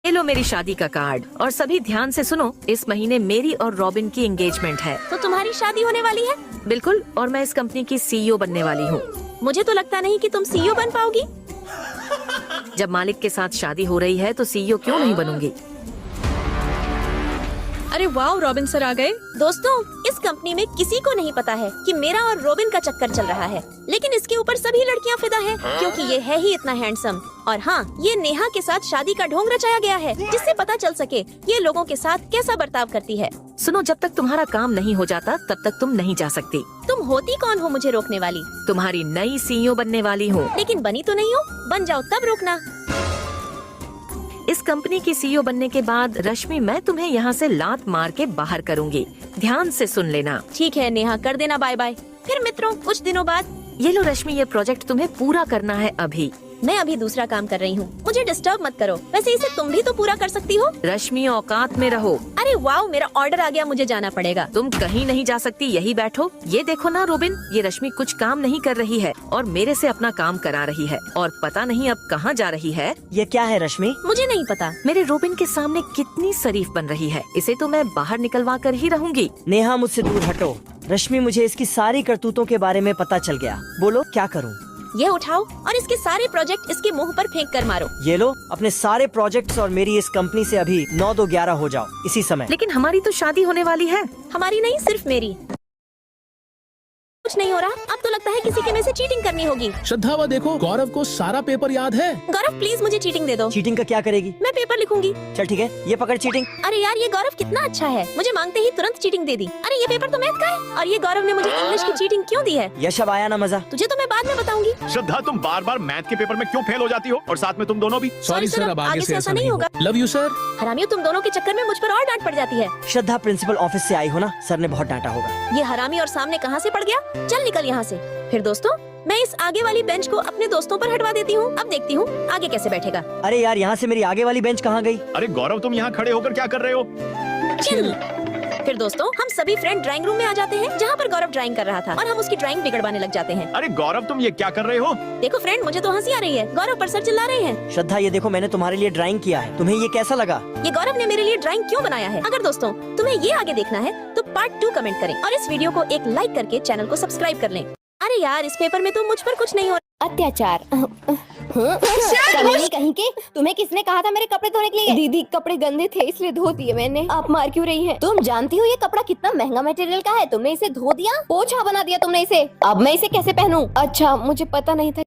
ये लो मेरी शादी का कार्ड और सभी ध्यान से सुनो, इस महीने मेरी और रॉबिन की एंगेजमेंट है। तो तुम्हारी शादी होने वाली है? बिल्कुल, और मैं इस कंपनी की सीईओ बनने वाली हूँ। मुझे तो लगता नहीं कि तुम सीईओ बन पाओगी। जब मालिक के साथ शादी हो रही है तो सीईओ क्यों नहीं बनूंगी। अरे वाह, रॉबिन सर आ गए। दोस्तों, इस कंपनी में किसी को नहीं पता है कि मेरा और रॉबिन का चक्कर चल रहा है, लेकिन इसके ऊपर सभी लड़कियां फिदा हैं क्योंकि ये है ही इतना हैंडसम। और हाँ, ये नेहा के साथ शादी का ढोंग रचाया गया है जिससे पता चल सके ये लोगों के साथ कैसा बर्ताव करती है। सुनो, जब तक तुम्हारा काम नहीं हो जाता तब तक तुम नहीं जा सकती। तुम होती कौन हो मुझे रोकने वाली? तुम्हारी नई सीईओ बनने वाली हूँ। लेकिन बनी तो नहीं हो, बन जाओ तब रोकना। इस कंपनी की सीईओ बनने के बाद रश्मि, मैं तुम्हें यहाँ से लात मार के बाहर करूँगी। ध्यान से सुन लेना। ठीक है नेहा, कर देना बाय बाय। फिर मित्रों, कुछ दिनों बाद। ये लो रश्मि, ये प्रोजेक्ट तुम्हें पूरा करना है अभी। मैं अभी दूसरा काम कर रही हूँ, मुझे डिस्टर्ब मत करो। वैसे इसे तुम भी तो पूरा कर सकती हो। रश्मि, औकात में रहो। अरे वाओ, मेरा ऑर्डर आ गया, मुझे जाना पड़ेगा। तुम कहीं नहीं जा सकती, यही बैठो। ये देखो ना रोबिन, ये रश्मि कुछ काम नहीं कर रही है और मेरे से अपना काम करा रही है और पता नहीं अब कहाँ जा रही है। ये क्या है रश्मि? मुझे नहीं पता। मेरे रोबिन के सामने कितनी शरीफ बन रही है, इसे तो मैं बाहर निकलवा कर ही रहूंगी। नेहा, मुझसे दूर हटो। रश्मि, मुझे इसकी सारी करतूतों के बारे में पता चल गया। बोलो क्या करूं? ये उठाओ और इसके सारे प्रोजेक्ट इसके मुंह पर फेंक कर मारो। ये लो अपने सारे प्रोजेक्ट्स और मेरी इस कंपनी से अभी 9-2-11 हो जाओ इसी समय। लेकिन हमारी तो शादी होने वाली है। हमारी नहीं, सिर्फ मेरी। कुछ नहीं हो रहा, अब तो लगता है किसी के में से चीटिंग करनी होगी। श्रद्धा, वो देखो, गौरव को सारा पेपर याद है। गौरव प्लीज मुझे चीटिंग दे दो। चीटिंग का क्या करेगी? मैं पेपर लिखूंगी। चल ठीक है, ये पकड़ चीटिंग। अरे यार, ये गौरव कितना अच्छा है, मुझे मांगते ही तुरंत चीटिंग दे दी। अरे ये पेपर तो मैथ का है और ये गौरव ने मुझे इंग्लिश की चीटिंग क्यों दी है? यश, अब आया ना मजा? तुझे तो मैं बाद में बताऊंगी। श्रद्धा, तुम बार बार मैथ के पेपर में क्यों फेल हो जाती हो और साथ में तुम दोनों भी? सॉरी सर, अब आगे से ऐसा नहीं होगा। Love you sir. हरामियों, तुम दोनों के चक्कर में मुझ पर और डांट पड़ जाती है। श्रद्धा, प्रिंसिपल ऑफिस से आई हो ना, सर ने बहुत डांटा होगा। ये हरामी और सामने कहाँ से पड़ गया? चल निकल यहाँ से। फिर दोस्तों, मैं इस आगे वाली बेंच को अपने दोस्तों पर हटवा देती हूँ। अब देखती हूँ आगे कैसे बैठेगा। अरे यार, यहाँ से मेरी आगे वाली बेंच कहाँ गई? अरे गौरव, तुम यहाँ खड़े होकर क्या कर रहे हो? चिल। फिर दोस्तों, हम सभी फ्रेंड ड्राइंग रूम में आ जाते हैं जहाँ पर गौरव ड्राइंग कर रहा था और हम उसकी ड्राइंग बिगड़वाने लग जाते हैं। अरे गौरव, तुम ये क्या कर रहे हो? देखो फ्रेंड, मुझे तो हंसी आ रही है, गौरव पर सर चिल्ला रहे हैं। श्रद्धा, ये देखो, मैंने तुम्हारे लिए ड्राइंग किया है, तुम्हें ये कैसा लगा? ये गौरव ने मेरे लिए ड्राइंग क्यों बनाया है? अगर दोस्तों तुम्हें ये आगे देखना है तो पार्ट 2 कमेंट करें और इस वीडियो को एक लाइक करके चैनल को सब्सक्राइब कर लें। अरे यार, इस पेपर में तो मुझ पर कुछ नहीं हो। अत्याचार। कहीं के, तुम्हें किसने कहा था मेरे कपड़े धोने के लिए? दीदी, कपड़े गंदे थे इसलिए धो दिए मैंने। आप मार क्यों रही हैं? तुम जानती हो ये कपड़ा कितना महंगा मटेरियल का है, तुमने इसे धो दिया, पोछा बना दिया तुमने इसे। अब मैं इसे कैसे पहनूं? अच्छा, मुझे पता नहीं था।